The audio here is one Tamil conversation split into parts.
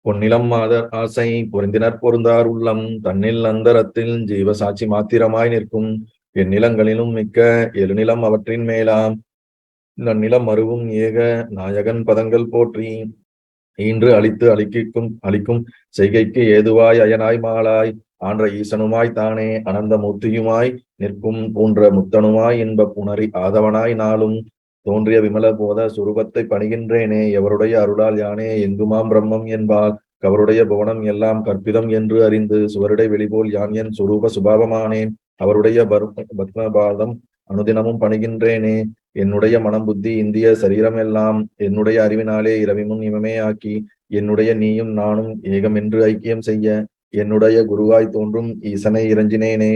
பொன்னிலம் மாதர் ஆசை பொருந்தினர் பொருந்தார் உள்ளம் தன்னில் அந்தரத்தில் ஜீவ சாட்சி மாத்திரமாய் நிற்கும் எந்நிலங்களிலும் மிக்க எழுநிலம் அவற்றின் மேலாம் நன்னிலம் மருவும் ஏக நாயகன் பதங்கள் போற்றி ஈன்று அழித்து அழிக்கும் செய்கைக்கு ஏதுவாய் அயனாய் மாலாய் ஆன்ற ஈசனுமாய் தானே அனந்த மூர்த்தியுமாய் நிற்கும் பூன்ற முத்தனுமாய் இன்ப புணரி ஆதவனாய் நாளும் தோன்றிய விமல போத சுரூபத்தை பணிகின்றேனே எவருடைய அருளால் யானே எங்குமாம் பிரம்மம் என்பால் கவருடைய புவனம் எல்லாம் கற்பிதம் என்று அறிந்து சுவருடை வெளிபோல் யான் என் சுரூப சுபாவமானேன் அவருடைய பத்மபாதம் அனுதினமும் பணிகின்றேனே என்னுடைய மனம் புத்தி இந்திய சரீரம் எல்லாம் என்னுடைய அறிவினாலே இரவிமுன் இவமே ஆக்கி என்னுடைய நீயும் நானும் ஏகம் என்று ஐக்கியம் செய்ய என்னுடைய குருவாய் தோன்றும் ஈசனை இறைஞ்சினேனே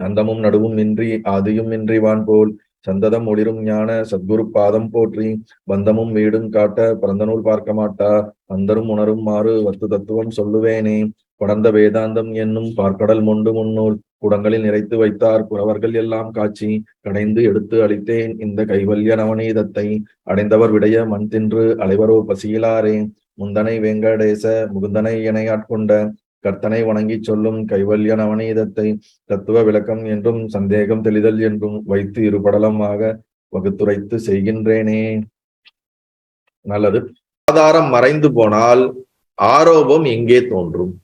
அந்தமும் நடுவும் இன்றி ஆதியும் இன்றி வான் போல் சந்ததம் ஒளிரும் ஞான சத்குரு பாதம் போற்றி பந்தமும் வீடும் காட்ட பரந்தநூல் பார்க்க மாட்டா அந்தரும் உணரும் மாறு வத்து தத்துவம் சொல்லுவேனே படர்ந்த வேதாந்தம் என்னும் பார்க்கடல் மொண்டு முன்னூல் குடங்களில் நிறைத்து வைத்தார் குறவர்கள் எல்லாம் காட்சி கடைந்து எடுத்து அளித்தேன் இந்த கைவல்ய நவநீதத்தை அடைந்தவர் விடைய மண் தின்று அலைவரோ பசியிலாரே முந்தனை வெங்கடேச முகுந்தனை என ஆட்கொண்ட கர்த்தனை வணங்கி சொல்லும் கைவல்ய நவநீதத்தை தத்துவ விளக்கம் என்றும் சந்தேகம் தெளிதல் என்றும் வைத்து இருபடலமாக வகுத்துரைத்து செய்கின்றேனே. நல்லது. ஆதாரம் மறைந்து போனால் ஆரோபம் எங்கே தோன்றும்?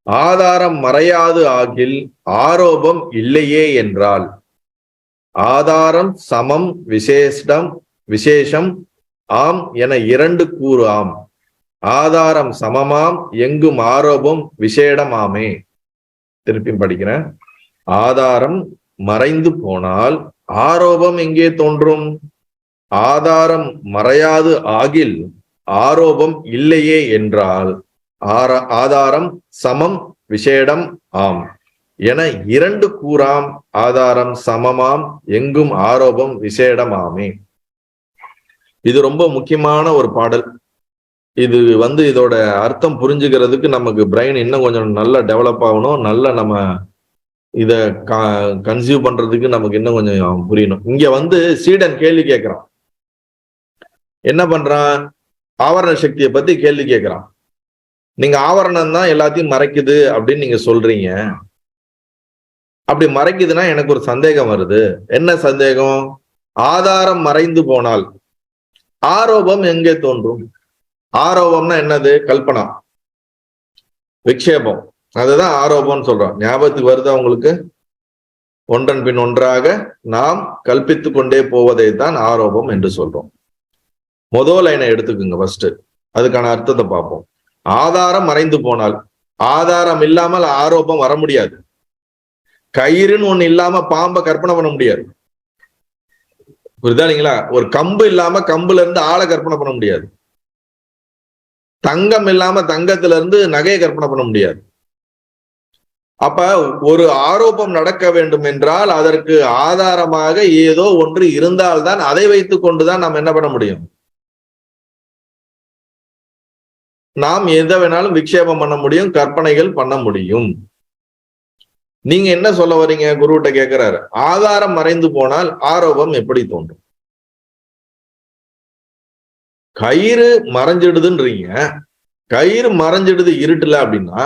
ஆதாரம் மறையாது ஆகில் ஆரோபம் இல்லையே என்றால் ஆதாரம் சமம் விசேஷம் ஆம் என இரண்டு கூறு ஆம். ஆதாரம் சமமாம் எங்கும் ஆரோபம் விசேடமாமே. திருப்பி படிக்கிறேன். ஆதாரம் மறைந்து போனால் ஆரோபம் எங்கே தோன்றும்? ஆதாரம் மறையாது ஆகில் ஆரோபம் இல்லையே என்றால் ஆதாரம் சமம் விசேடம் ஆம் என இரண்டு கூறாம். ஆதாரம் சமமாம் எங்கும் ஆரோபம் விசேடமாமே. இது ரொம்ப முக்கியமான ஒரு பாடல். இது இதோட அர்த்தம் புரிஞ்சுக்கிறதுக்கு நமக்கு பிரெயின் இன்னும் கொஞ்சம் நல்லா டெவலப் ஆகணும். நல்லா நம்ம இத கன்சியூம் பண்றதுக்கு நமக்கு இன்னும் கொஞ்சம் புரியணும். இங்க சீடன் கேள்வி கேட்கிறான். என்ன பண்றான்? ஆவரண சக்தியை பத்தி கேள்வி கேட்கிறான். நீங்க ஆவரணம் தான் எல்லாத்தையும் மறைக்குது அப்படின்னு நீங்க சொல்றீங்க. அப்படி மறைக்குதுன்னா எனக்கு ஒரு சந்தேகம் வருது. என்ன சந்தேகம்? ஆதாரம் மறைந்து போனால் ஆரோபம் எங்கே தோன்றும்? ஆரோபம்னா என்னது? கல்பனா, விக்ஷேபம். அதுதான் ஆரோபம்னு சொல்றோம். ஞாபகத்துக்கு வருதா உங்களுக்கு? ஒன்றன் பின் ஒன்றாக நாம் கல்பித்து கொண்டே போவதை தான் ஆரோபம் என்று சொல்றோம். முதல் லைனை எடுத்துக்குங்க ஃபர்ஸ்ட். அதுக்கான அர்த்தத்தை பார்ப்போம். ஆதாரம் மறைந்து போனால், ஆதாரம் இல்லாமல் ஆரோபம் வர முடியாது. கயிறுன்னு ஒண்ணு இல்லாம பாம்பை கற்பனை பண்ண முடியாது. புரியுதா இல்லைங்களா? ஒரு கம்பு இல்லாம கம்புல இருந்து ஆளை கற்பனை பண்ண முடியாது. தங்கம் இல்லாம தங்கத்துல இருந்து நகையை கற்பனை பண்ண முடியாது. அப்ப ஒரு ஆரோபம் நடக்க வேண்டும் என்றால் அதற்கு ஆதாரமாக ஏதோ ஒன்று இருந்தால்தான் அதை வைத்துக் கொண்டுதான் நாம் என்ன பண்ண முடியும்? நாம் எதை வேணாலும் விக்ஷேபம் பண்ண முடியும், கற்பனைகள் பண்ண முடியும். நீங்க என்ன சொல்ல வரீங்க? குருகிட்ட கேட்கிறாரு, ஆதாரம் மறைந்து போனால் ஆரோபம் எப்படி தோன்றும்? கயிறு மறைஞ்சிடுதுன்றீங்க. கயிறு மறைஞ்சிடுது இருட்டுல அப்படின்னா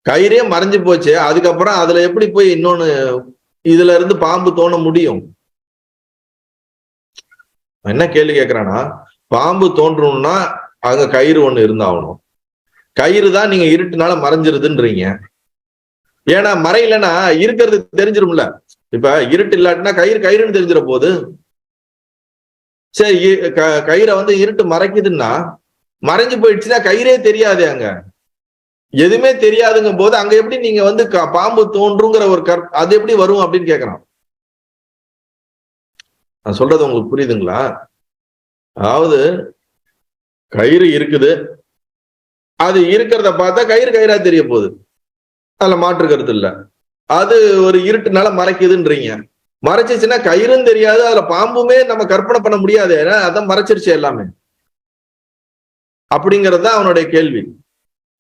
கயிறே மறைஞ்சு போச்சு. அதுக்கப்புறம் அதுல எப்படி போய் இன்னொன்னு இதுல இருந்து பாம்பு தோண முடியும்? என்ன கேள்வி கேட்கிறானா, பாம்பு தோன்றணும்னா அங்க கயிறு ஒண்ணு இருந்தாகணும். கயிறு தான் நீங்க இருட்டுனால மறைஞ்சிருதுன்றீங்க. ஏன்னா மறையிலன்னா இருக்கிறது தெரிஞ்சிரும்ல. இப்ப இருட்டு இல்லாட்டினா கயிறுன்னு தெரிஞ்சிட போகுது. சரி, கயிறை இருட்டு மறைக்குதுன்னா மறைஞ்சு போயிடுச்சுன்னா கயிறே தெரியாது. அங்க எதுவுமே தெரியாதுங்கும் போது அங்க எப்படி நீங்க பாம்பு தோன்றுங்கிற ஒரு அது எப்படி வரும் அப்படின்னு கேட்கறான். நான் சொல்றது உங்களுக்கு புரியுதுங்களா? அதாவது கயிறு இருக்குது, அது இருக்கிறத பார்த்தா கயிறா தெரிய போகுது, அதுல மாற்று கருத்து இல்ல. அது ஒரு இருட்டுனால மறைக்குதுன்றீங்க. மறைச்சிச்சுன்னா கயிறும் தெரியாது, அதுல பாம்புமே நம்ம கற்பனை பண்ண முடியாது. ஏன்னா அதான் மறைச்சிருச்சு எல்லாமே. அப்படிங்கறதுதான் அவனுடைய கேள்வி.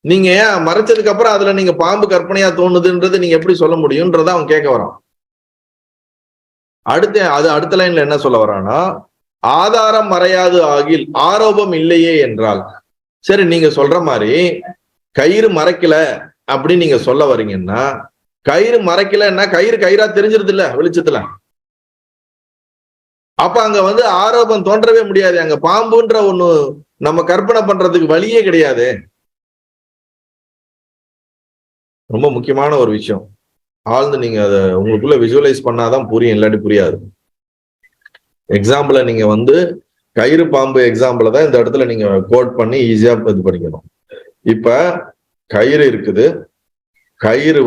நீங்க ஏன் மறைச்சதுக்கு அப்புறம் அதுல நீங்க பாம்பு கற்பனையா தோணுதுன்றது நீங்க எப்படி சொல்ல முடியும்ன்றத அவன் கேட்க வரான். அடுத்த லைன்ல என்ன சொல்ல வரானா, ஆதாரம் மறையாது ஆகில் ஆரோபம் இல்லையே என்றால். சரி, நீங்க சொல்ற மாதிரி கயிறு மறைக்கல அப்படின்னு நீங்க சொல்ல வரீங்கன்னா, கயிறு மறைக்கலன்னா கயிறு கயிறா தெரிஞ்சிருது இல்ல வெளிச்சத்துல. அப்ப அங்க ஆரோபம் தோன்றவே முடியாது. அங்க பாம்புன்ற ஒண்ணு நம்ம கற்பனை பண்றதுக்கு வழியே கிடையாது. ரொம்ப முக்கியமான ஒரு விஷயம். ஆழ்ந்து நீங்க அதை உங்களுக்குள்ள விஜுவலைஸ் பண்ணாதான் புரியும், இல்லாட்டி புரியாது. எக்ஸாம்பிள நீங்க கயிறு பாம்பு எக்ஸாம்பிள தான் இந்த இடத்துல நீங்க கோட் பண்ணி ஈஸியா இது பண்ணிக்கணும். இப்ப கயிறு இருக்குது, கயிறு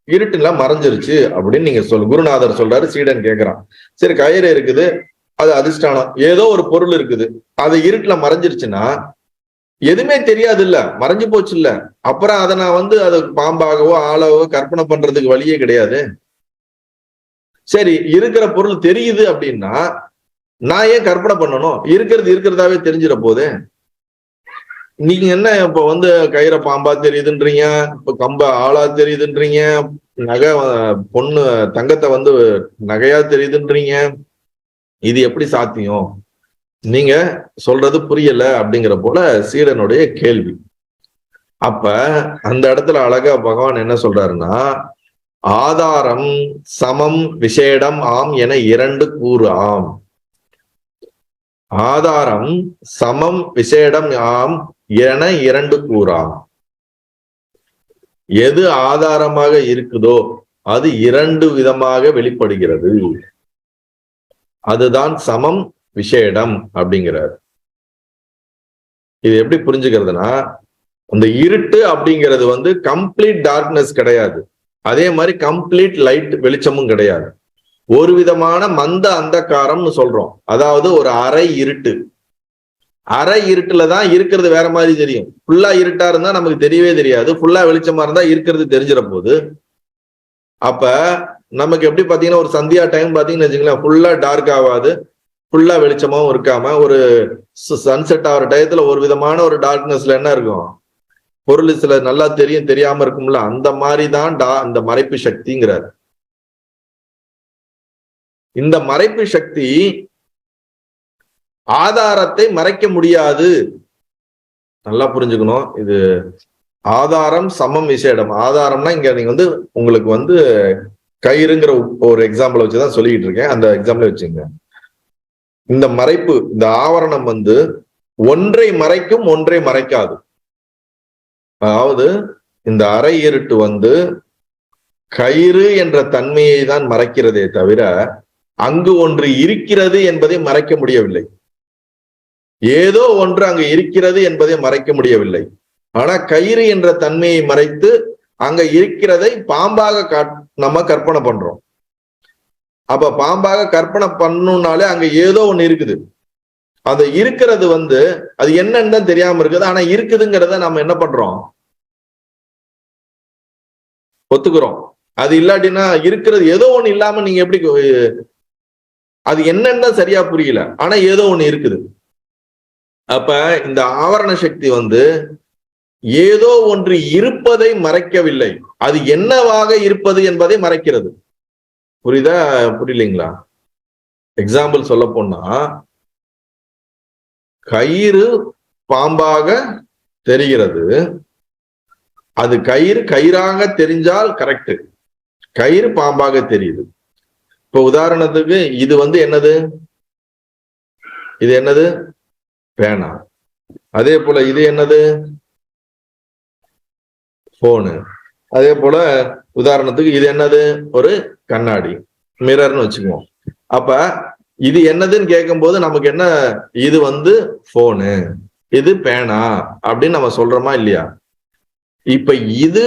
இருட்டுல மறைஞ்சிருச்சு அப்படின்னு நீங்க குருநாதர் சொல்றாரு, சீடன் கேட்கிறான். சரி, கயிறு இருக்குது, அது அதிஷ்டானம், ஏதோ ஒரு பொருள் இருக்குது, அது இருட்டுல மறைஞ்சிருச்சுன்னா எதுவுமே தெரியாது இல்ல, மறைஞ்சு போச்சு இல்ல. அப்புறம் அதை நான் அது பாம்பாகவோ ஆளாவோ கற்பனை பண்றதுக்கு வழியே கிடையாது. சரி, இருக்கிற பொருள் தெரியுது அப்படின்னா நான் ஏன் கற்பனை பண்ணணும்? இருக்கிறதாவே தெரிஞ்சிட போது. நீங்க என்ன இப்ப கயிற பாம்பா தெரியுதுன்றீங்க, இப்ப கம்ப ஆளா தெரியுதுன்றீங்க, நகை பொண்ணு தங்கத்தை நகையா தெரியுதுன்றீங்க. இது எப்படி சாத்தியம்? நீங்க சொல்றது புரியல அப்படிங்கிற போல சீடனுடைய கேள்வி. அப்ப அந்த இடத்துல அழகா பகவான் என்ன சொல்றாருன்னா, ஆதாரம் சமம் விசேடம் ஆம் என இரண்டு கூறு ஆம். ஆதாரம் சமம் விசேடம் ஆம் என இரண்டு கூறாம். எது ஆதாரமாக இருக்குதோ அது இரண்டு விதமாக வெளிப்படுகிறது. அதுதான் சமம் விசேடம் அப்படிங்கிறார். இது எப்படி புரிஞ்சுக்கிறதுனா, அந்த இருட்டு அப்படிங்கிறது கம்ப்ளீட் டார்க்னஸ் கிடையாது, அதே மாதிரி கம்ப்ளீட் லைட் வெளிச்சமும் கிடையாது. ஒரு விதமான மந்த அந்தகாரம்னு சொல்றோம். அதாவது ஒரு அரை இருட்டு. அரை இருட்டுல தான் இருக்கிறது வேற மாதிரி தெரியும். ஃபுல்லா இருட்டா இருந்தா நமக்கு தெரியவே தெரியாது, ஃபுல்லா வெளிச்சமா இருந்தா இருக்கிறது தெரிஞ்சிட போகுது. அப்ப நமக்கு எப்படி பாத்தீங்கன்னா, ஒரு சந்தியா டைம் பாத்தீங்கன்னு வச்சுக்கலாம், ஃபுல்லா டார்க் ஆகாது, ஃபுல்லா வெளிச்சமாவும் இருக்காம, ஒரு சன்செட் ஆகிற டயத்துல ஒரு விதமான ஒரு டார்க்னஸ்ல என்ன இருக்கும், பொருள் சில நல்லா தெரியும் தெரியாம இருக்கும்ல, அந்த மாதிரிதான் அந்த மறைப்பு சக்திங்கிறார். இந்த மறைப்பு சக்தி ஆதாரத்தை மறைக்க முடியாது. நல்லா புரிஞ்சுக்கணும். இது ஆதாரம் சமம் விசேடம். ஆதாரம்னா இங்க நீங்க உங்களுக்கு கயிறுங்கிற ஒரு எக்ஸாம்பிள் வச்சுதான் சொல்லிட்டு இருக்கேன், அந்த எக்ஸாம்பிள் வச்சுங்க. இந்த மறைப்பு, இந்த ஆவரணம் ஒன்றை மறைக்கும், ஒன்றை மறைக்காது. அதாவது இந்த அரை இருட்டு கயிறு என்ற தன்மையை தான் மறைக்கிறதே தவிர அங்கு ஒன்று இருக்கிறது என்பதை மறைக்க முடியவில்லை. ஏதோ ஒன்று அங்கு இருக்கிறது என்பதை மறைக்க முடியவில்லை. ஆனா கயிறு என்ற தன்மையை மறைத்து அங்க இருக்கிறதை பாம்பாக நம்ம கற்பனை பண்றோம். அப்ப பாம்பாக கற்பனை பண்ணணும்னாலே அங்க ஏதோ ஒண்ணு இருக்குது. அது இருக்கிறது அது என்னன்னு தெரியாம இருக்குது. ஆனா இருக்குதுங்கிறத நம்ம என்ன பண்றோம், ஒத்துக்கிறோம். அது இல்லாட்டினா இருக்கிறது ஏதோ ஒண்ணு இல்லாம நீங்க எப்படி, அது என்னன்னு சரியா புரியல, ஆனா ஏதோ ஒண்ணு இருக்குது. அப்ப இந்த ஆவரண சக்தி ஏதோ ஒன்று இருப்பதை மறைக்கவில்லை, அது என்னவாக இருப்பது என்பதை மறைக்கிறது. புரியுதா புரியலைங்களா? எக்ஸாம்பிள் சொல்ல போனா, கயிறு பாம்பாக தெரிகிறது, அது கயிறு கயிறாக தெரிஞ்சால் கரெக்ட், கயிறு பாம்பாக தெரியுது. இப்ப உதாரணத்துக்கு இது என்னது, இது என்னது, பேனா. அதே போல இது என்னது, போனு. அதே போல உதாரணத்துக்கு இது என்னது, ஒரு கண்ணாடி, மிரர்னு வச்சுக்குவோம். அப்ப இது என்னதுன்னு கேட்கும் போது நமக்கு என்ன, இது போனு, இது பேனா அப்படின்னு நம்ம சொல்றோமா இல்லையா? இப்ப இது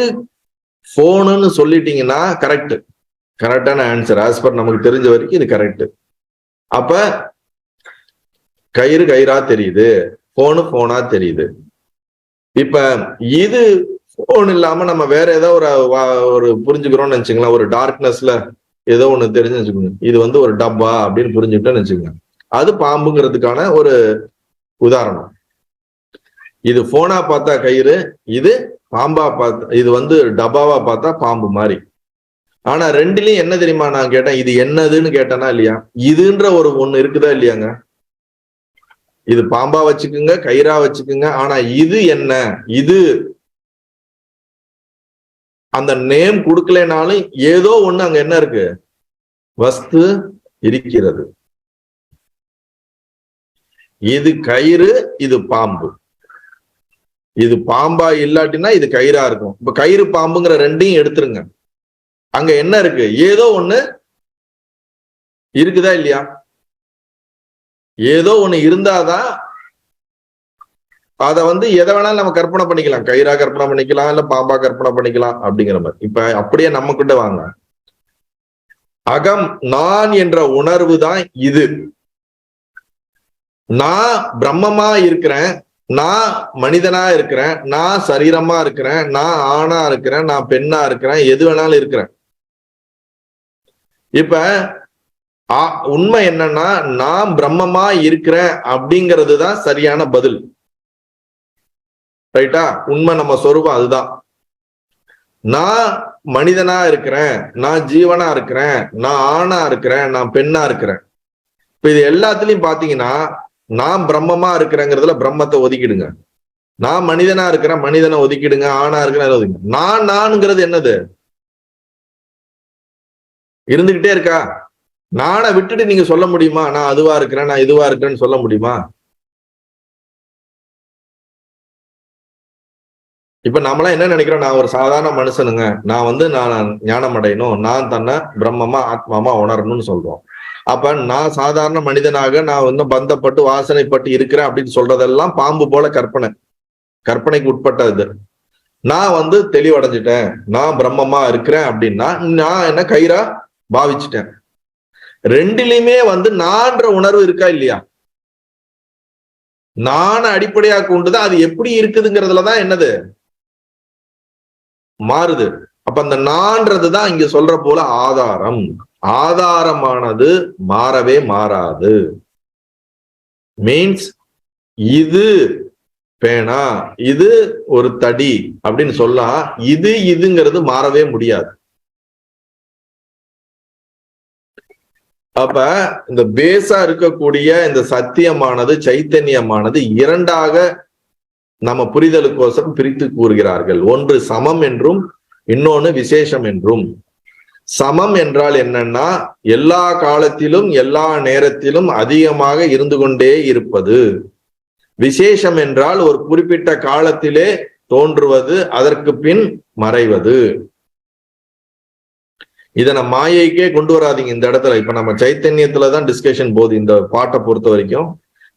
போனுன்னு சொல்லிட்டீங்கன்னா கரெக்ட், கரெக்டான ஆன்சர். ஆஸ் பர் நமக்கு தெரிஞ்ச வரைக்கும் இது கரெக்ட். அப்ப கயிறு கயிறா தெரியுது, போனு போனா தெரியுது. இப்ப இது போன் இல்லாம நம்ம வேற ஏதோ ஒரு புரிஞ்சுக்கிறோம்னு நினைச்சுக்கலாம், ஒரு டார்க்னஸ்ல ஏதோ ஒண்ணு தெரிஞ்சு வச்சுக்கோங்க, இது ஒரு டப்பா அப்படின்னு புரிஞ்சுக்கிட்டோன்னு வச்சுக்கோங்க, அது பாம்புங்கிறதுக்கான ஒரு உதாரணம். இது போனா பார்த்தா கயிறு, இது பாம்பா பார்த்தா, இது டப்பாவா பார்த்தா பாம்பு மாதிரி. ஆனா ரெண்டுலயும் என்ன தெரியுமா நான் கேட்டேன், இது என்னதுன்னு கேட்டேனா இல்லையா? இதுன்ற ஒரு ஒண்ணு இருக்குதா இல்லையாங்க? இது பாம்பா வச்சுக்குங்க, கயிறா வச்சுக்குங்க. ஆனா இது என்ன? இது அந்த நேம் கொடுக்கலனாலும் ஏதோ ஒண்ணு அங்க என்ன இருக்கு? வஸ்து இருக்கிறது. இது கயிறு, இது பாம்பு. இது பாம்பா இல்லாட்டினா இது கயிறா இருக்கும். இப்ப கயிறு பாம்புங்கிற ரெண்டையும் எடுத்துருங்க. அங்க என்ன இருக்கு? ஏதோ ஒண்ணு இருக்குதா இல்லையா? ஏதோ ஒண்ணு இருந்தாதான் அத எதை வேணாலும் நம்ம கற்பனை பண்ணிக்கலாம். கயிறா கற்பனை பண்ணிக்கலாம், இல்ல பாம்பா கற்பனை பண்ணிக்கலாம் அப்படிங்கிற மாதிரி. இப்ப அப்படியே நம்ம கிட்ட வாங்க. அகம், நான் என்ற உணர்வு தான் இது. நான் பிரம்மமா இருக்கிறேன், நான் மனிதனா இருக்கிறேன், நான் சரீரமா இருக்கிறேன், நான் ஆணா இருக்கிறேன், நான் பெண்ணா இருக்கிறேன், எது வேணாலும் இருக்கிறேன். இப்ப உண்மை என்னன்னா, நான் பிரம்மமா இருக்கிறேன் அப்படிங்கிறது தான் சரியான பதில். ரைட்டா? உண்மை நம்ம சொரூபம் அதுதான். நான் மனிதனா இருக்கிறேன், நான் ஜீவனா இருக்கிறேன், நான் ஆணா இருக்கிறேன், நான் பெண்ணா இருக்கிறேன். இப்ப இது எல்லாத்துலயும் பாத்தீங்கன்னா, நான் பிரம்மமா இருக்கிறேங்கிறதுல பிரம்மத்தை ஒதுக்கிடுங்க. நான் மனிதனா இருக்கிறேன், மனிதனை ஒதுக்கிடுங்க. ஆணா இருக்கிறேன் ஒதுக்கிடுங்க. நானுங்கிறது என்னது? இருந்துகிட்டே இருக்கா? நானை விட்டுட்டு நீங்க சொல்ல முடியுமா நான் அதுவா இருக்கிறேன், நான் இதுவா இருக்கிறேன்னு சொல்ல முடியுமா? இப்ப நம்மளாம் என்ன நினைக்கிறோம்? நான் ஒரு சாதாரண மனுஷனுங்க, நான் நான் ஞானம் அடையணும், நான் தன்னை பிரம்மமா ஆத்மாமா உணரணும்னு சொல்றோம். அப்ப நான் சாதாரண மனிதனாக நான் பந்தப்பட்டு வாசனைப்பட்டு இருக்கிறேன் அப்படின்னு சொல்றதெல்லாம் பாம்பு போல கற்பனை, கற்பனைக்கு உட்பட்டது. நான் தெளிவடைஞ்சிட்டேன், நான் பிரம்மமா இருக்கிறேன் அப்படின்னா நான் என்ன கயிறா பாவிச்சுட்டேன். ரெண்டிலுமே நான்ற உணர்வு இருக்கா இல்லையா? நான அடிப்படையா கொண்டுதான் அது எப்படி இருக்குதுங்கிறதுலதான் என்னது மாறுது. அப்ப அந்த நான்றதுதான் இங்க சொல்ற போல ஆதாரம். ஆதாரமானது மாறவே மாறாது. மீன்ஸ் இது பேனா, இது ஒரு தடி அப்படின்னு சொல்லலாம். இதுங்கிறது மாறவே முடியாது. அப்ப இந்த பேஸா இருக்கக்கூடிய இந்த சத்தியமானது, சைத்தன்யமானது இரண்டாக நம்ம புரிதலுக்கோசரம் பிரித்து கூறுகிறார்கள். ஒன்று சமம் என்றும், இன்னொன்னு விசேஷம் என்றும். சமம் என்றால் என்னன்னா, எல்லா காலத்திலும் எல்லா நேரத்திலும் அதிகமாக இருந்து கொண்டே இருப்பது. விசேஷம் என்றால் ஒரு குறிப்பிட்ட காலத்திலே தோன்றுவது, அதற்கு பின் மறைவது. இதை நம்ம மாயைக்கே கொண்டு வராதிங்க இந்த இடத்துல. இப்ப நம்ம சைத்தன்யத்துலதான் டிஸ்கஷன் போகுது இந்த பாட்டை பொறுத்த வரைக்கும்.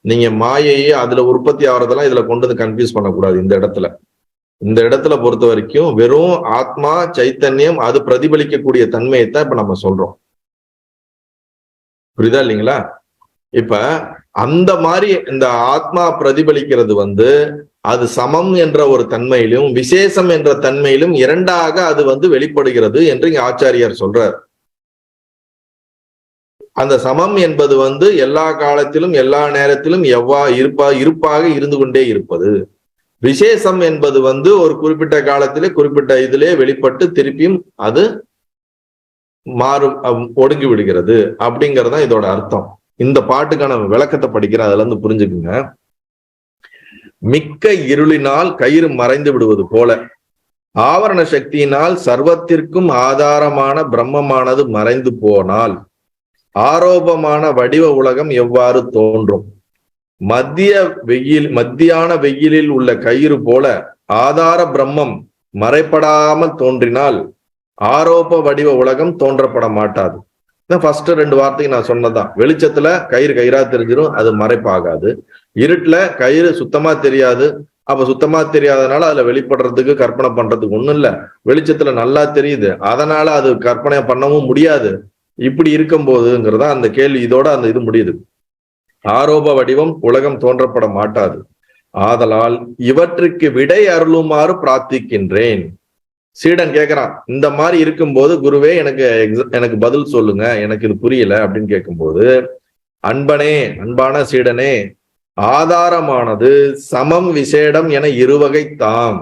நீங்க மாயையே அதுல உற்பத்தி ஆகிறதெல்லாம் இதுல கொண்டு கன்ஃபியூஸ் பண்ணக்கூடாது. இந்த இடத்துல பொறுத்த வரைக்கும் வெறும் ஆத்மா சைத்தன்யம் அது பிரதிபலிக்கக்கூடிய தன்மையைத்தான் இப்ப நம்ம சொல்றோம். புரியுதா இல்லைங்களா? இப்ப அந்த மாதிரி இந்த ஆத்மா பிரதிபலிக்கிறது அது சமம் என்ற ஒரு தன்மையிலும் விசேஷம் என்ற தன்மையிலும் இரண்டாக அது வெளிப்படுகிறது என்று இங்க ஆச்சாரியார் சொல்றார். அந்த சமம் என்பது எல்லா காலத்திலும் எல்லா நேரத்திலும் இருப்பாக இருந்து கொண்டே இருப்பது. விசேஷம் என்பது ஒரு குறிப்பிட்ட காலத்திலே குறிப்பிட்ட இதிலே வெளிப்பட்டு திருப்பியும் அது ஒடுங்கி விடுகிறது அப்படிங்கறதுதான் இதோட அர்த்தம். இந்த பாட்டுக்கான விளக்கத்தை படிக்கிற அதுல புரிஞ்சுக்குங்க. மிக்க இருளினால் கயிறு மறைந்து விடுவது போல ஆவரண சக்தியினால் சர்வத்திற்கும் ஆதாரமான பிரம்மமானது மறைந்து போனால் ஆரோபமான வடிவ உலகம் எவ்வாறு தோன்றும்? மத்தியான வெயிலில் உள்ள கயிறு போல ஆதார பிரம்மம் மறைப்படாமல் தோன்றினால் ஆரோப வடிவ உலகம் தோன்றப்பட மாட்டாது. ஃபர்ஸ்ட் ரெண்டு வார்த்தைக்கு நான் சொன்னதான். வெளிச்சத்துல கயிறு கயிறா தெரிஞ்சிடும், அது மறைப்பாகாது. இருட்டுல கயிறு சுத்தமா தெரியாது, அப்ப சுத்தமா தெரியாதனால அதுல வெளிப்படுறதுக்கு கற்பனை பண்றதுக்கு ஒண்ணும் இல்ல. வெளிச்சத்துல நல்லா தெரியுது, அதனால அது கற்பனை பண்ணவும் முடியாது. இப்படி இருக்கும் போதுங்கிறதா அந்த கேள்வி. இதோட அந்த இது முடியுது. ஆரோப வடிவம் உலகம் தோன்றப்பட மாட்டாது. ஆதலால் இவற்றுக்கு விடை அருளுமாறு பிரார்த்திக்கின்றேன். சீடன் கேட்கிறான், இந்த மாதிரி இருக்கும்போது குருவே எனக்கு பதில் சொல்லுங்க, எனக்கு இது புரியல அப்படின்னு கேட்கும்போது, அன்பனே, அன்பான சீடனே, ஆதாரமானது சமம் விசேடம் என இருவகை தாம்.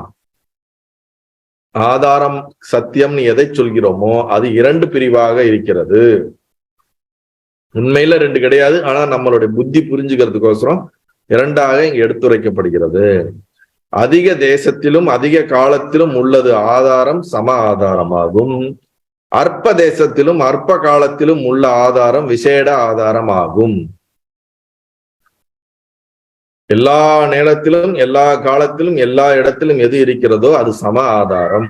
ஆதாரம் சத்தியம் எதை சொல்கிறோமோ அது இரண்டு பிரிவாக இருக்கிறது. உண்மையில ரெண்டு கிடையாது, ஆனா நம்மளுடைய புத்தி புரிஞ்சுக்கிறதுக்கோசரம் இரண்டாக இங்கு எடுத்துரைக்கப்படுகிறது. அதிக தேசத்திலும் அதிக காலத்திலும் உள்ளது ஆதாரம் சம ஆதாரமாகும். அற்ப தேசத்திலும் அற்ப காலத்திலும் உள்ள ஆதாரம் விசேட ஆதாரமாகும். எல்லா நேரத்திலும் எல்லா காலத்திலும் எல்லா இடத்திலும் எது இருக்கிறதோ அது சம ஆதாரம்.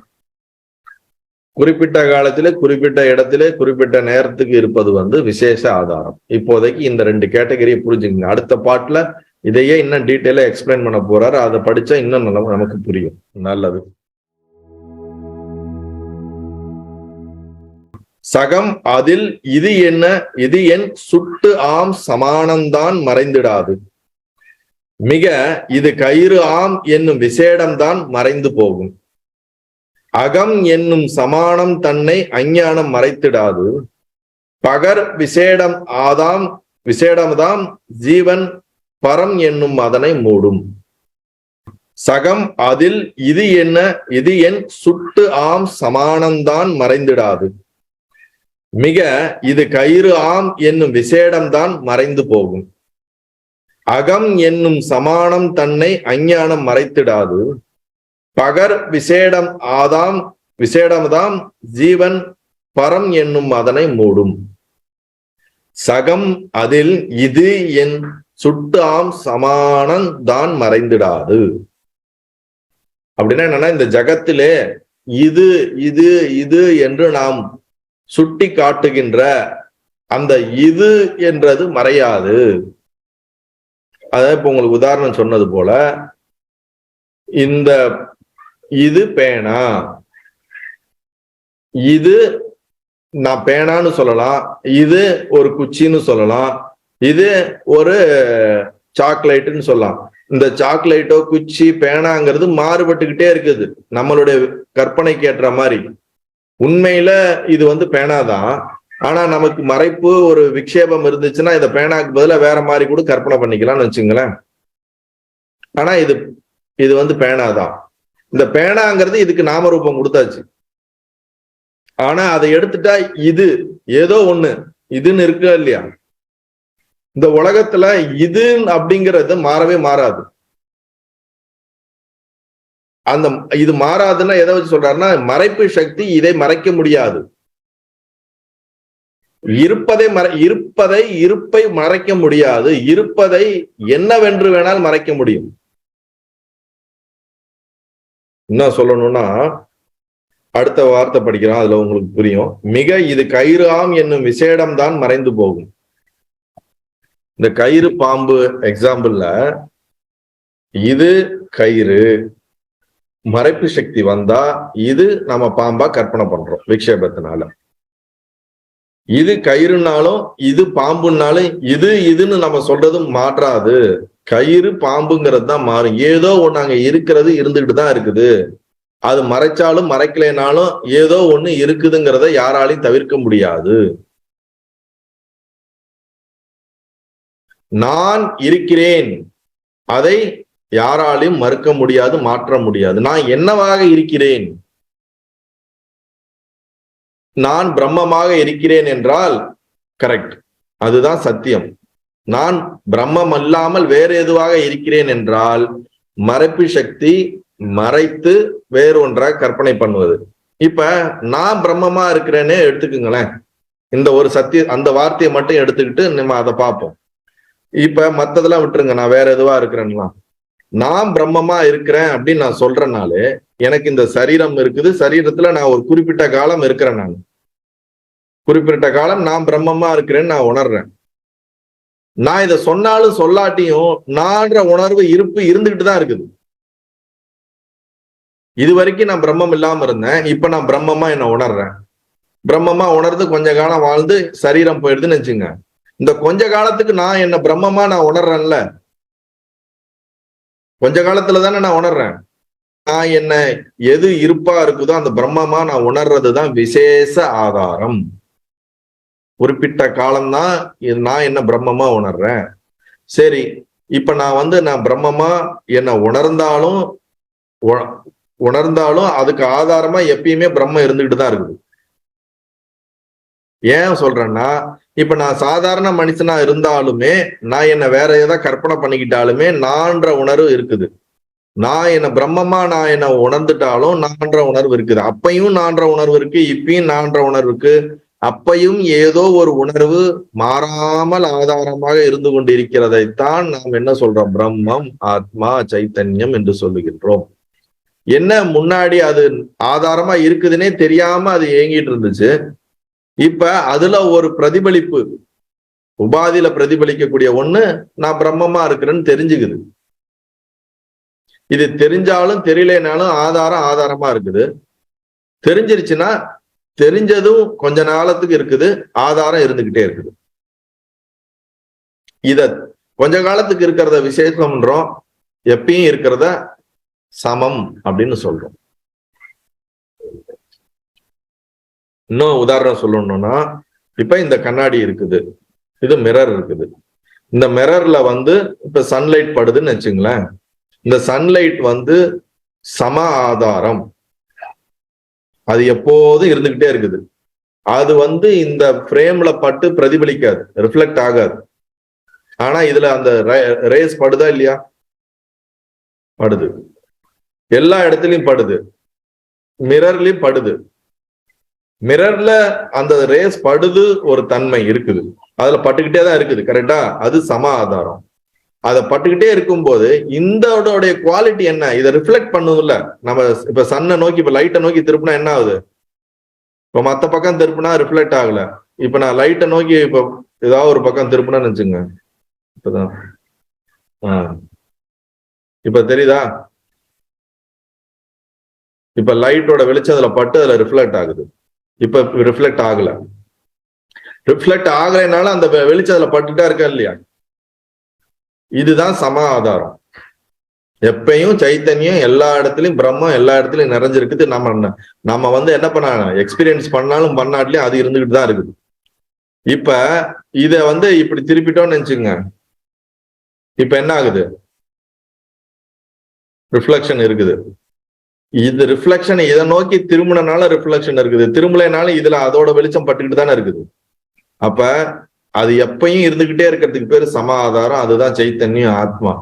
குறிப்பிட்ட காலத்திலே குறிப்பிட்ட இடத்திலே குறிப்பிட்ட நேரத்துக்கு இருப்பது விசேஷ ஆதாரம். இப்போதைக்கு இந்த ரெண்டு கேட்டகரியை புரிஞ்சுக்கங்க. அடுத்த பாட்டுல இதையே இன்னும் டீட்டெயிலா எக்ஸ்பிளைன் பண்ண போறாரு. அதை படிச்சா இன்னும் நமக்கு புரியும். நல்லது. சகம் அதில் இது என்ன இது என் சுட்டு ஆம் சமானம்தான் மறைந்திடாது. மிக இது கயிறு ஆம் என்னும் விசேடம்தான் மறைந்து போகும். அகம் என்னும் சமானம் தன்னை அஞ்ஞானம் மறைத்திடாது. பகர் விசேடம் ஆதாம் விசேடம்தாம் ஜீவன் பரம் என்னும் அதனை மூடும். சகம் அதில் இது என்ன இது என் சுட்டு ஆம் சமானம்தான் மறைந்திடாது. மிக இது கயிறு ஆம் என்னும் விசேடம்தான் மறைந்து போகும். அகம் என்னும் சமானம் தன்னை அஞ்ஞானம் மறைத்திடாது. பகர் விசேடம் ஆதாம் விசேடம்தாம் ஜீவன் பரம் என்னும் அதனை மூடும். சகம் அதில் இது என் சுட்டு ஆம் சமானம் தான் மறைந்திடாது. அப்படின்னா என்னன்னா, இந்த ஜகத்திலே இது இது இது என்று நாம் சுட்டி காட்டுகின்ற அந்த இது என்றது மறையாது. அதாவது இப்ப உங்களுக்கு உதாரணம் சொன்னது போல, இந்த இது பேனா, இது நான் பேனான்னு சொல்லலாம், இது ஒரு குச்சின்னு சொல்லலாம், இது ஒரு சாக்லேட்டுன்னு சொல்லலாம். இந்த சாக்லேட்டோ குச்சி பேனாங்கிறது மாறுபட்டுக்கிட்டே இருக்குது நம்மளுடைய கற்பனைக்கு ஏற்ற மாதிரி. உண்மையில இது பேனாதான். ஆனா நமக்கு மறைப்பு ஒரு விக்ஷேபம் இருந்துச்சுன்னா இந்த பேனாக்கு பதிலா வேற மாதிரி கூட கற்பனை பண்ணிக்கலாம்னு வச்சுங்களேன். ஆனா இது பேனாதான். இந்த பேனாங்கிறது இதுக்கு நாமரூபம் கொடுத்தாச்சு. ஆனா அதை எடுத்துட்டா இது ஏதோ ஒண்ணு இதுன்னு இருக்கு இல்லையா? இந்த உலகத்துல இது அப்படிங்கிறது மாறவே மாறாது. அந்த இது மாறாதுன்னா எதை வச்சு சொல்றாருன்னா, மறைப்பு சக்தி இதை மறைக்க முடியாது. இருப்பை மறைக்க முடியாது. இருப்பதை என்னவென்று வேணால் மறைக்க முடியும். என்ன சொல்லணும்னா, அடுத்த வார்த்தை படிக்கிறோம், அதுல உங்களுக்கு புரியும். மிக இது கயிறு ஆம் என்னும் விசேடம் தான் மறைந்து போகும். இந்த கயிறு பாம்பு எக்ஸாம்பிள்ல இது கயிறு, மறைப்பு சக்தி வந்தா இது நம்ம பாம்பா கற்பனை பண்றோம் விக்ஷேபத்தினால. இது கயிறுனாலும் இது பாம்புனாலும் இதுன்னு நம்ம சொல்றதும் மாற்றாது. கயிறு பாம்புங்கிறது தான் மாறும். ஏதோ ஒண்ணு அங்க இருக்கிறது இருந்துகிட்டு தான் இருக்குது. அது மறைச்சாலும் மறைக்கலைனாலும் ஏதோ ஒண்ணு இருக்குதுங்கிறத யாராலையும் தவிர்க்க முடியாது. நான் இருக்கிறேன், அதை யாராலையும் மறுக்க முடியாது, மாற்ற முடியாது. நான் என்னவாக இருக்கிறேன்? நான் பிரம்மமாக இருக்கிறேன் என்றால் கரெக்ட், அதுதான் சத்தியம். நான் பிரம்மம் அல்லாமல் வேற எதுவாக இருக்கிறேன் என்றால் மறைப்பு சக்தி மறைத்து வேறு ஒன்றாக கற்பனை பண்ணுவது. இப்ப நான் பிரம்மமா இருக்கிறேன்னே எடுத்துக்குங்களேன். இந்த ஒரு அந்த வார்த்தையை மட்டும் எடுத்துக்கிட்டு நம்ம அதை பார்ப்போம். இப்ப மத்ததெல்லாம் விட்டுருங்க, நான் வேற எதுவா இருக்கிறேன்னா, நான் பிரம்மமா இருக்கிறேன் அப்படின்னு நான் சொல்றேனாலே எனக்கு இந்த சரீரம் இருக்குது. சரீரத்துல நான் ஒரு குறிப்பிட்ட காலம் இருக்கிறேன். நான் குறிப்பிட்ட காலம் நான் பிரம்மமா இருக்கிறேன்னு நான் உணர்றேன். நான் இதை சொன்னாலும் சொல்லாட்டியும் நான்ற உணர்வு இருந்துகிட்டு தான் இருக்குது. இது வரைக்கும் நான் பிரம்மம் இல்லாம இருந்தேன், இப்ப நான் பிரம்மமா என்ன உணர்றேன். பிரம்மமா உணர்ந்து கொஞ்ச காலம் வாழ்ந்து சரீரம் போயிடுதுன்னு வச்சுங்க. இந்த கொஞ்ச காலத்துக்கு நான் என்ன பிரம்மமா நான் உணர்றேன்ல, கொஞ்ச காலத்துல தானே நான் உணர்றேன். நான் என்ன எது இருப்பா இருக்குதோ அந்த பிரம்மமா நான் உணர்றதுதான் விசேஷ ஆதாரம். குறிப்பிட்ட காலம்தான் நான் என்ன பிரம்மமா உணர்றேன். சரி, இப்ப நான் பிரம்மமா என்ன உணர்ந்தாலும் அதுக்கு ஆதாரமா எப்பயுமே பிரம்மம் இருந்துகிட்டு தான் இருக்குது. ஏன் சொல்றேன்னா, இப்ப நான் சாதாரண மனுஷனா இருந்தாலுமே, நான் என்ன வேற ஏதாவது கற்பனை பண்ணிக்கிட்டாலுமே நான்ற உணர்வு இருக்குது. நான் என்ன பிரம்மமா நான் என்ன உணர்ந்துட்டாலும் நான்ற உணர்வு இருக்குது. அப்பையும் நான்ற உணர்வு இருக்கு, இப்பயும் நான்ற உணர்வு இருக்கு. அப்பையும் ஏதோ ஒரு உணர்வு மாறாமல் ஆதாரமாக இருந்து கொண்டிருக்கிறதைத்தான் நாம் என்ன சொல்றோம்? பிரம்மம், ஆத்மா, சைத்தன்யம் என்று சொல்லுகின்றோம். என்ன முன்னாடி அது ஆதாரமா இருக்குதுன்னே தெரியாம அது ஏங்கிட்டு இருந்துச்சு. இப்ப அதுல ஒரு பிரதிபலிப்பு, உபாதியில பிரதிபலிக்கக்கூடிய ஒண்ணு நான் பிரம்மமா இருக்கிறேன்னு தெரிஞ்சுக்குது. இது தெரிஞ்சாலும் தெரியலனாலும் ஆதாரம் ஆதாரமா இருக்குது. தெரிஞ்சிருச்சுன்னா தெரிஞ்சதும் கொஞ்ச நாளத்துக்கு இருக்குது, ஆதாரம் இருந்துகிட்டே இருக்குது. இத கொஞ்ச காலத்துக்கு இருக்கிறத விசேஷம்ன்றோம், எப்பயும் இருக்கிறத சமம் அப்படின்னு சொல்றோம். இன்னும் உதாரணம் சொல்லணும்னா, இப்ப இந்த கண்ணாடி இருக்குது, இது மிரர் இருக்குது. இந்த மிரர்ல இப்ப சன்லைட் படுதுன்னு வச்சுங்களேன். இந்த சன்லைட் சம ஆதாரம், அது எப்போதும் இருந்துகிட்டே இருக்குது. அது இந்த ஃப்ரேம்ல பட்டு பிரதிபலிக்காது, ரிஃப்ளெக்ட் ஆகாது. ஆனா இதுல அந்த ரேஸ் படுதா இல்லையா? படுது. எல்லா இடத்துலயும் படுது, மிரர்லயும் படுது. மிரர்ல அந்த ரேஸ் படுது ஒரு தன்மை இருக்குது, அதுல பட்டுக்கிட்டே தான் இருக்குது. கரெக்டா? அது சம ஆதாரம். அதை பட்டுக்கிட்டே இருக்கும்போது இந்த குவாலிட்டி என்ன? இதை ரிஃப்ளெக்ட் பண்ணுதுல்ல. நம்ம இப்ப சன்னை நோக்கி, இப்ப லைட்டை நோக்கி திருப்பினா என்ன ஆகுது? இப்ப மத்த பக்கம் திருப்பினா ரிஃப்ளெக்ட் ஆகல. இப்ப நான் லைட்டை நோக்கி இப்ப ஏதாவது ஒரு பக்கம் திருப்பினா வச்சுங்க, இப்பதான் இப்ப தெரியுதா? இப்ப லைட்டோட வெளிச்சம் அதுல பட்டு அதுல ரிஃப்ளெக்ட் ஆகுது. இப்ப ரிஃப்ளெக்ட் ஆகல. ரிஃப்ளெக்ட் ஆகலைனால அந்த வெளிச்சம் அதுல பட்டுட்டா இருக்கா இல்லையா? இதுதான் சம ஆதாரம். எப்பயும் சைத்தன்யம் எல்லா இடத்துலயும், பிரம்மம் எல்லா இடத்துலயும் நிறைஞ்சிருக்குது. நம்ம என்ன பண்ண எக்ஸ்பீரியன்ஸ் பண்ணாலும் பண்ணாட்லயும் அது இருந்துகிட்டு தான் இருக்குது. இப்ப இத இப்படி திருப்பிட்டோம்னு நினைச்சுங்க, இப்ப என்ன ஆகுது? ரிஃப்ளெக்ஷன் இருக்குது. இது ரிஃப்ளெக்ஷன் இதை நோக்கி திரும்பினால ரிஃப்ளெக்ஷன் இருக்குது, திரும்பலைனாலும் இதுல அதோட வெளிச்சம் பட்டுக்கிட்டு தானே இருக்குது. அப்ப அது எப்பயும் இருந்துகிட்டே இருக்கிறதுக்கு பேரு சம ஆதாரம். அதுதான் சைத்தன்யம், ஆத்மா.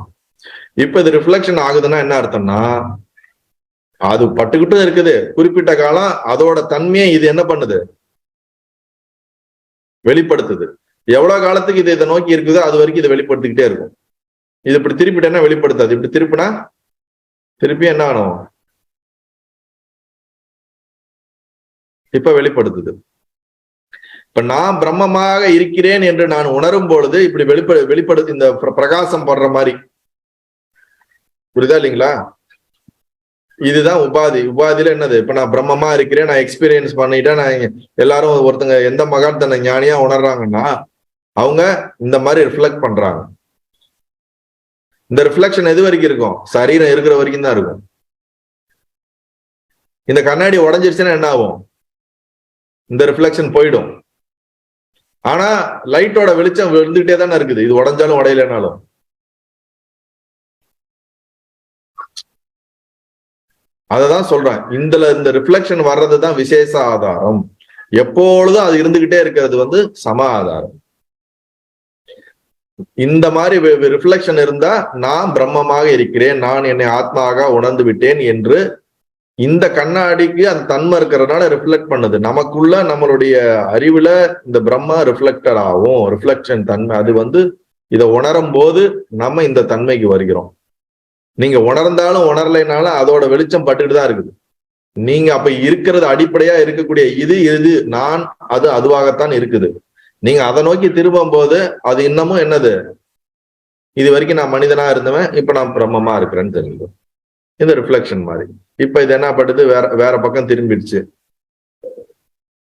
இப்ப இது ரிஃப்ளெக்ஷன் ஆகுதுன்னா என்ன அர்த்தம்னா, அது பட்டுக்கிட்டும் இருக்குது குறிப்பிட்ட காலம், அதோட தன்மையை இது என்ன பண்ணுது? வெளிப்படுத்துது. எவ்வளவு காலத்துக்கு இது இதை நோக்கி இருக்குதோ அது வரைக்கும் இதை வெளிப்படுத்திக்கிட்டே இருக்கும். இது இப்படி திருப்பிட்டா வெளிப்படுத்தாது. இப்படி திருப்பினா திருப்பி என்ன ஆகும்? இப்ப வெளிப்படுத்துது. இப்ப நான் பிரம்மமாக இருக்கிறேன் என்று நான் உணரும் பொழுது இப்படி வெளிப்படுத்து, இந்த பிரகாசம் படுற மாதிரி. புரியுதா இல்லைங்களா? இதுதான் உபாதி. உபாதியில என்னது? இப்ப நான் பிரம்மமா இருக்கிறேன், நான் எக்ஸ்பீரியன்ஸ் பண்ணிட்டேன். நான் எல்லாரும் ஒருத்தங்க எந்த மகான் தன்னை ஞானியா உணர்றாங்கன்னா அவங்க இந்த மாதிரி ரிஃப்ளெக்ட் பண்றாங்க. இந்த ரிஃப்ளெக்ஷன் எது வரைக்கும் இருக்கும்? சரீரம் இருக்கிற வரைக்கும் தான் இருக்கும். இந்த கண்ணாடி உடஞ்சிருச்சுன்னா என்ன ஆகும்? இந்த ரிஃப்ளெக்ஷன் போயிடும். ஆனா லைட்டோட வெளிச்சம் விழுந்துகிட்டே தானே இருக்குது, இது உடஞ்சாலும் உடையலனாலும். அததான் சொல்றேன், இந்த ரிஃப்ளெக்ஷன் வர்றதுதான் விசேஷ ஆதாரம். எப்பொழுதும் அது இருந்துகிட்டே இருக்கிறது சம ஆதாரம். இந்த மாதிரி ரிஃப்ளெக்ஷன் இருந்தா நான் பிரம்மமாக இருக்கிறேன், நான் என்னை ஆத்மாக உணர்ந்து விட்டேன் என்று இந்த கண்ணாடிக்கு அந்த தன்மை இருக்கிறதுனால ரிஃப்ளெக்ட் பண்ணுது. நமக்குள்ள நம்மளுடைய அறிவுல இந்த பிரம்மா ரிஃப்ளெக்டட் ஆகும். ரிஃப்ளெக்ஷன் தன்மை அது இதை உணரும் போது நம்ம இந்த தன்மைக்கு வருகிறோம். நீங்க உணர்ந்தாலும் உணரலைனாலும் அதோட வெளிச்சம் பட்டுக்கிட்டு தான் இருக்குது. நீங்க அப்ப இருக்கிறது அடிப்படையா இருக்கக்கூடிய இது நான், அது அதுவாகத்தான் இருக்குது. நீங்க அதை நோக்கி திரும்பும் போது அது இன்னமும் என்னது? இது வரைக்கும் நான் மனிதனா இருந்தவன், இப்ப நான் பிரம்மமா இருக்கிறேன்னு தெரிஞ்சுக்கும். இந்த ரிஃப்ளெக்ஷன் மாதிரி. இப்ப இது என்ன படுது? வேற பக்கம் திரும்பிடுச்சு.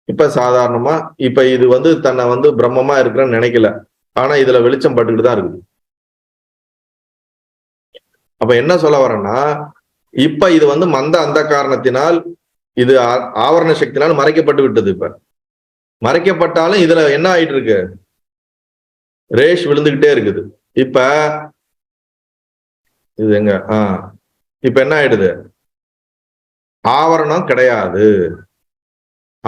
இப்ப சாதாரணமா இப்ப இது தன்னை பிரம்மமா இருக்கிறேன்னு நினைக்கல, ஆனா இதுல வெளிச்சம் பட்டுக்கிட்டு தான் இருக்குது. அப்ப என்ன சொல்ல வரேன்னா, இப்ப இது மந்த அந்த காரணத்தினால், இது ஆவரண சக்தினால் மறைக்கப்பட்டு விட்டது. இப்ப மறைக்கப்பட்டாலும் இதுல என்ன ஆயிட்டு இருக்கு? ரேஷ் விழுந்துகிட்டே இருக்குது. இப்ப இது எங்க இப்ப என்ன ஆயிடுது? ஆவரணம் கிடையாது.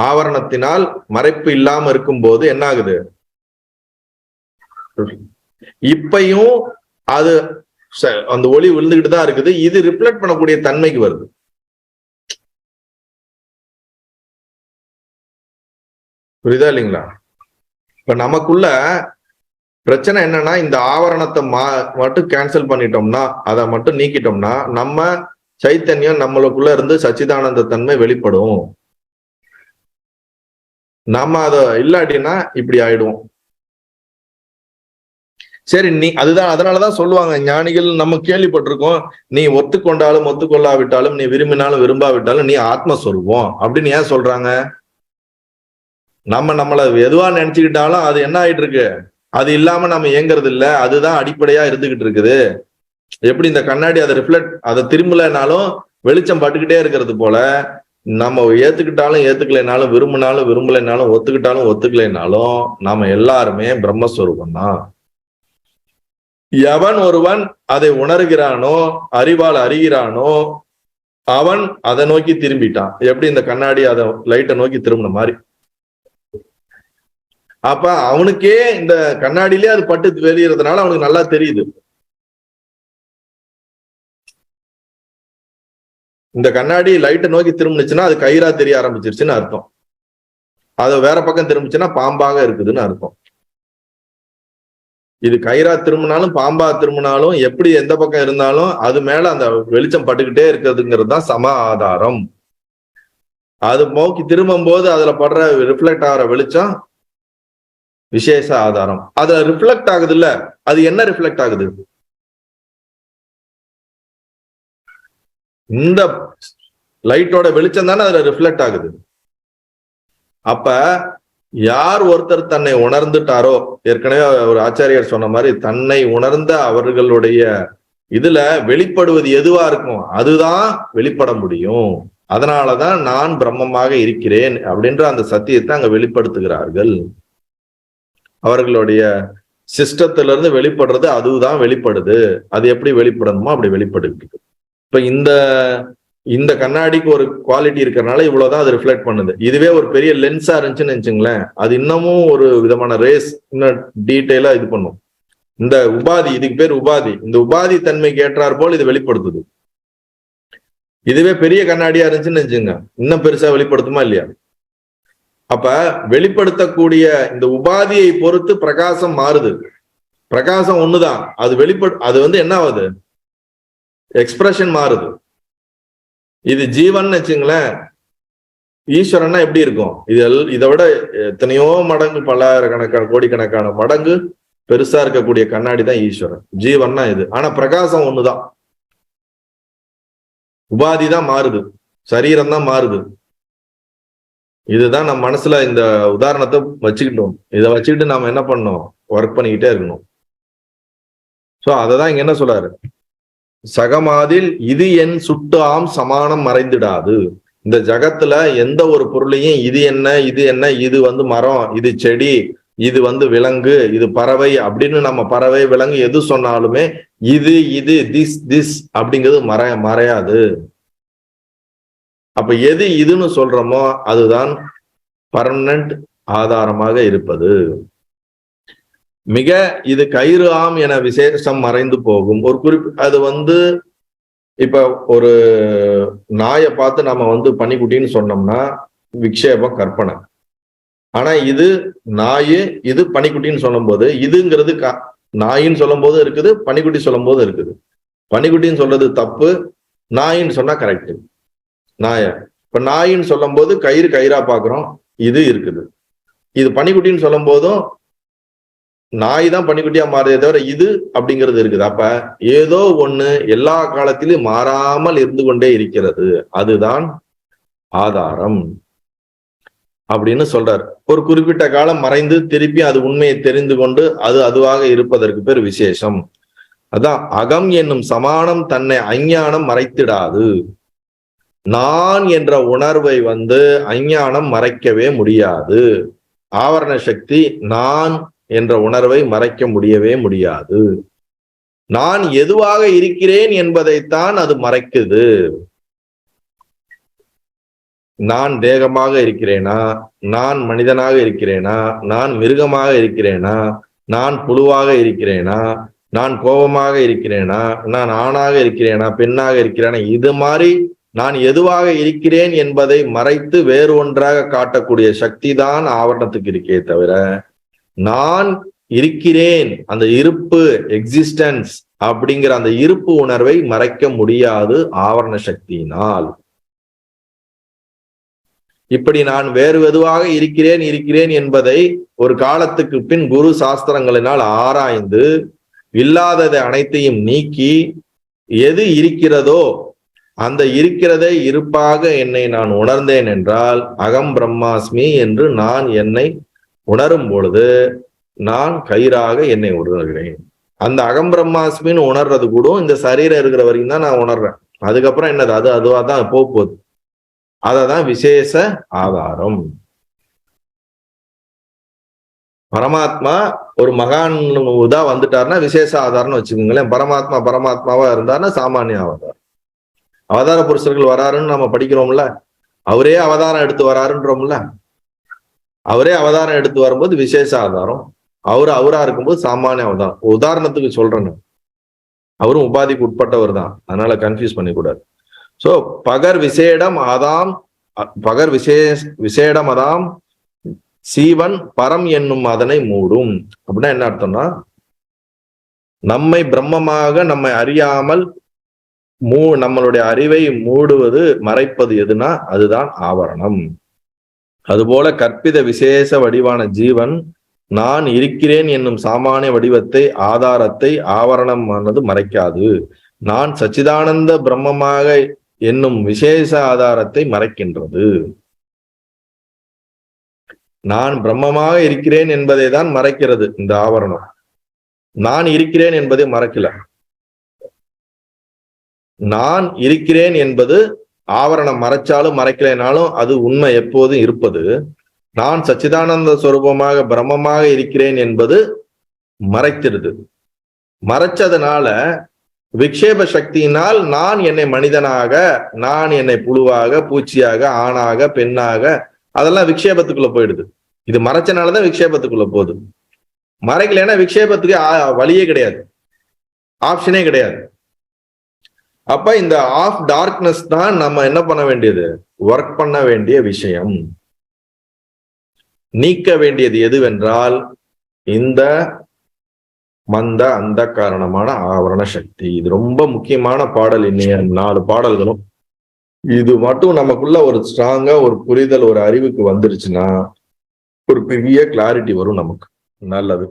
ஆவரணத்தினால் மறைப்பு இல்லாம இருக்கும்போது என்ன ஆகுது? இப்பையும் அது அந்த ஒளி விழுந்துகிட்டு தான் இருக்குது. இது ரிஃப்ளெக்ட் பண்ணக்கூடிய தன்மைக்கு வருது. புரியுதா இல்லைங்களா? இப்ப நமக்குள்ள பிரச்சனை என்னன்னா, இந்த ஆவரணத்தை மட்டும் கேன்சல் பண்ணிட்டோம்னா, அதை மட்டும் நீக்கிட்டோம்னா, நம்ம சைத்தன்யம் நம்மளுக்குள்ள இருந்து சச்சிதானந்த தன்மை வெளிப்படும். நம்ம அதை இல்லாட்டினா இப்படி ஆயிடுவோம். சரி, அதுதான் அதனாலதான் சொல்லுவாங்க ஞானிகள், நம்ம கேள்விப்பட்டிருக்கோம், நீ ஒத்துக்கொண்டாலும் ஒத்துக்கொள்ளாவிட்டாலும், நீ விரும்பினாலும் விரும்பாவிட்டாலும் நீ ஆத்மஸ்வரூபம் அப்படின்னு ஏன் சொல்றாங்க? நம்மள எதுவா நினைச்சுக்கிட்டாலும் அது என்ன ஆயிட்டு இருக்கு? அது இல்லாம நம்ம இயங்குறது இல்ல. அதுதான் அடிப்படையா இருந்துகிட்டு இருக்குது. எப்படி இந்த கண்ணாடி அதை ரிஃப்ளெக்ட், அதை திரும்பலனாலும் வெளிச்சம் பட்டுக்கிட்டே இருக்கிறது போல, நம்ம ஏத்துக்கிட்டாலும் ஏத்துக்கலைனாலும், விரும்பினாலும் விரும்பலைனாலும், ஒத்துக்கிட்டாலும் ஒத்துக்கலைனாலும் நாம எல்லாருமே பிரம்மஸ்வரூபம் தான். எவன் ஒருவன் அதை உணர்கிறானோ, அறிவால் அறிகிறானோ, அவன் அதை நோக்கி திரும்பிட்டான். எப்படி இந்த கண்ணாடி அதை லைட்டை நோக்கி திரும்பின மாதிரி. அப்ப அவனுக்கே இந்த கண்ணாடியிலே அது பட்டு வெளியறதுனால அவனுக்கு நல்லா தெரியுது. இந்த கண்ணாடி லைட்டை நோக்கி திரும்பிச்சுன்னா அது கயிறா தெரிய ஆரம்பிச்சிருச்சுன்னு அர்த்தம். அது வேற பக்கம் திரும்பிச்சுன்னா பாம்பாக இருக்குதுன்னு அர்த்தம். இது கயிறா திரும்பினாலும் பாம்பா திரும்பினாலும் எப்படி எந்த பக்கம் இருந்தாலும் அது மேல அந்த வெளிச்சம் பட்டுக்கிட்டே இருக்கிறதுங்கிறது தான் சம ஆதாரம். அது நோக்கி திரும்பும் போது அதுல படுற ரிஃப்ளெக்ட் ஆகிற வெளிச்சம் விசேஷ ஆதாரம். அதுல ரிஃப்ளெக்ட் ஆகுது இல்ல, அது என்ன ரிஃப்ளெக்ட் ஆகுது? இந்த லைட்டோட வெளிச்சம் தானே அதுல ரிஃப்ளெக்ட் ஆகுது. அப்ப யார் ஒருத்தர் தன்னை உணர்ந்துட்டாரோ, ஏற்கனவே ஒரு ஆச்சாரியார் சொன்ன மாதிரி, தன்னை உணர்ந்த அவர்களுடைய இதுல வெளிப்படுவது எதுவா இருக்கும் அதுதான் வெளிப்பட முடியும். அதனாலதான் நான் பிரம்மமாக இருக்கிறேன் அப்படின்ற அந்த சத்தியத்தை அங்க வெளிப்படுத்துகிறார்கள். அவர்களுடைய சிஸ்டத்துல இருந்து வெளிப்படுறது அதுதான் வெளிப்படுது. அது எப்படி வெளிப்படணுமோ அப்படி வெளிப்படுது. இப்ப இந்த கண்ணாடிக்கு ஒரு குவாலிட்டி இருக்கிறதுனால இவ்வளவுதான் அது ரிஃப்ளெக்ட் பண்ணுது. இதுவே ஒரு பெரிய லென்ஸா இருந்துச்சுன்னு நினைச்சுங்களேன், அது இன்னமும் ஒரு விதமான ரேஸ் இன்னும் டீட்டெயிலா இது பண்ணும். இந்த உபாதி, இதுக்கு பேர் உபாதி, இந்த உபாதி தன்மைக்கு ஏற்றார் போல் இது வெளிப்படுத்துது. இதுவே பெரிய கண்ணாடியா இருந்துச்சுன்னு நினைச்சுங்க, இன்னும் பெருசா வெளிப்படுத்துமா இல்லையா? அப்ப வெளிப்படுத்தக்கூடிய இந்த உபாதியை பொறுத்து பிரகாசம் மாறுது. பிரகாசம் ஒண்ணுதான், அது அது என்ன ஆகுது? எக்ஸ்பிரஷன் மாறுது. இது ஜீவன் வச்சுங்களேன், ஈஸ்வரன்னா எப்படி இருக்கும்? இதை விட எத்தனையோ மடங்கு, பல்லாயிரக்கணக்கான கோடிக்கணக்கான மடங்கு பெருசா இருக்கக்கூடிய கண்ணாடி தான் ஈஸ்வரன். ஜீவன்னா இது. ஆனா பிரகாசம் ஒண்ணுதான், உபாதி தான் மாறுது, சரீரம் தான் மாறுது. இதுதான் நம்ம மனசுல இந்த உதாரணத்தை வச்சுக்கிட்டோம். இதை வச்சுக்கிட்டு நாம என்ன பண்ணோம்? ஒர்க் பண்ணிக்கிட்டே இருக்கணும். சோ அததான் இங்க என்ன சொல்றாரு? சகமாதில் இது என் சுட்டு ஆம் சமானம் மறைந்திடாது. இந்த ஜகத்துல எந்த ஒரு பொருளையும் இது என்ன, இது என்ன, இது மரம், இது செடி, இது விலங்கு, இது பறவை அப்படின்னு நம்ம பறவை விலங்கு எது சொன்னாலுமே இது திஸ் அப்படிங்கிறது மறையாது. அப்ப எது இதுன்னு சொல்றோமோ அதுதான் பர்மனன்ட் ஆதாரமாக இருப்பது. மிக இது கயிறு ஆம் என விசேஷம் மறைந்து போகும். ஒரு அது இப்ப ஒரு நாயை பார்த்து நம்ம பன்னிக்குட்டின்னு சொன்னோம்னா விக்ஷேபம், கற்பனை. ஆனா இது நாய், இது பன்னிக்குட்டின்னு சொல்லும் போது இதுங்கிறது நாயின்னு சொல்லும் போது இருக்குது, பன்னிக்குட்டி சொல்லும் போது இருக்குது. பன்னிக்குட்டின்னு சொல்றது தப்பு, நாயின்னு சொன்னா கரெக்ட். நாய இப்ப நாயின்னு சொல்லும் போது கயிறா பாக்குறோம், இது இருக்குது. இது பன்னிக்குட்டின்னு சொல்லும் போதும் நாய் தான் பன்னிக்குட்டியா மாறுதே தவிர இது அப்படிங்கிறது இருக்குது. அப்ப ஏதோ ஒண்ணு எல்லா காலத்திலும் மாறாமல் இருந்து கொண்டே இருக்கிறது, அதுதான் ஆதாரம் அப்படின்னு சொல்றார். ஒரு குறிப்பிட்ட காலம் மறைந்து திருப்பி அது உண்மையை தெரிந்து கொண்டு அதுவாக இருப்பதற்கு பேர் விசேஷம். அதான் அகம் என்னும் சமானம் தன்னை அஞ்ஞானம் மறைத்திடாது. நான் என்ற உணர்வை அஞ்ஞானம் மறைக்கவே முடியாது. ஆவரண சக்தி நான் என்ற உணர்வை மறைக்க முடியவே முடியாது. நான் எதுவாக இருக்கிறேன் என்பதைத்தான் அது மறைக்குது. நான் தேகமாக இருக்கிறேனா, நான் மனிதனாக இருக்கிறேனா, நான் மிருகமாக இருக்கிறேனா, நான் புழுவாக இருக்கிறேனா, நான் கோபமாக இருக்கிறேனா, நான் ஆணாக இருக்கிறேனா, பெண்ணாக இருக்கிறேனா, இது மாதிரி நான் எதுவாக இருக்கிறேன் என்பதை மறைத்து வேறு ஒன்றாக காட்டக்கூடிய சக்தி தான் ஆவரணத்துக்கு இருக்கே தவிர, நான் இருக்கிறேன், அந்த இருப்பு, எக்ஸிஸ்டன்ஸ் அப்படிங்கிற அந்த இருப்பு உணர்வை மறைக்க முடியாது ஆவரண சக்தியினால். இப்படி நான் வேறு எதுவாக இருக்கிறேன் என்பதை ஒரு காலத்துக்கு பின் குரு சாஸ்திரங்களினால் ஆராய்ந்து இல்லாததை அனைத்தையும் நீக்கி எது இருக்கிறதோ அந்த இருக்கிறதை இருப்பாக என்னை நான் உணர்ந்தேன் என்றால் அகம் பிரம்மாஸ்மி என்று நான் என்னை உணரும் பொழுது நான் கயிறாக என்னை உணர்கிறேன். அந்த அகம் பிரம்மாஸ்மின்னு உணர்றது கூட இந்த சரீரம் இருக்கிற வரைக்கும் தான் நான் உணர்றேன். அதுக்கப்புறம் என்னது, அது அதுவா தான் போகுது. அததான் விசேஷ ஆதாரம். பரமாத்மா ஒரு மகான் இதா வந்துட்டாருன்னா விசேஷ ஆதாரம்னு வச்சுக்கோங்களேன். பரமாத்மாவா இருந்தாருன்னா சாமானிய அவதாரம். அவதார புருஷர்கள் வராருன்னு நம்ம படிக்கிறோம்ல, அவரே அவதாரம் எடுத்து வராருன்றோம்ல. அவரே அவதாரம் எடுத்து வரும்போது விசேஷ ஆதாரம், அவரா இருக்கும்போது சாமானிய அவதாரம். உதாரணத்துக்கு சொல்றேன்னு, அவரும் உபாதிக்கு உட்பட்டவர் தான், அதனால கன்ஃபியூஸ் பண்ணிக்கூடாது. சோ பகர் விசேடம் அதாம் சீவன் பரம் என்னும் அதனை மூடும். அப்படின்னா என்ன அர்த்தம்னா, நம்மை பிரம்மமாக நம்மை அறியாமல் நம்மளுடைய அறிவை மூடுவது, மறைப்பது எதுனா அதுதான் ஆவரணம். அதுபோல கற்பித விசேஷ வடிவான ஜீவன் நான் இருக்கிறேன் என்னும் சாமானிய வடிவத்தை, ஆதாரத்தை ஆவரணமானது மறைக்காது. நான் சச்சிதானந்த பிரம்மமாக என்னும் விசேஷ ஆதாரத்தை மறைக்கின்றது. நான் பிரம்மமாக இருக்கிறேன் என்பதை தான் மறைக்கிறது இந்த ஆவரணம். நான் இருக்கிறேன் என்பதை மறைக்கல. நான் இருக்கிறேன் என்பது ஆவரணம் மறைச்சாலும் மறைக்கலைனாலும் அது உண்மை எப்போதும் இருப்பது. நான் சச்சிதானந்த சொரூபமாக பிரம்மமாக இருக்கிறேன் என்பது மறைத்திருது. மறைச்சதுனால விக்ஷேப சக்தியினால் நான் என்னை மனிதனாக, நான் என்னை புழுவாக, பூச்சியாக, ஆணாக, பெண்ணாக, அதெல்லாம் விக்ஷேபத்துக்குள்ள போயிடுது. இது மறைச்சனாலதான் விக்ஷேபத்துக்குள்ள போகுது. மறைக்கலைன்னா விக்ஷேபத்துக்கு வழியே கிடையாது, ஆப்ஷனே கிடையாது. அப்ப இந்த ஆஃப் டார்க்னஸ் தான் நம்ம என்ன பண்ண வேண்டியது, ஒர்க் பண்ண வேண்டிய விஷயம். நீக்க வேண்டியது எதுவென்றால் இந்த மந்த அந்த காரணமான ஆவரண சக்தி. இது ரொம்ப முக்கியமான பாடல். இன்னைய 4 பாடல்களும் இது மட்டும் நமக்குள்ள ஒரு ஸ்ட்ராங்கா ஒரு புரிதல், ஒரு அறிவுக்கு வந்துருச்சுன்னா ஒரு பெரிய கிளாரிட்டி வரும் நமக்கு. நல்லது.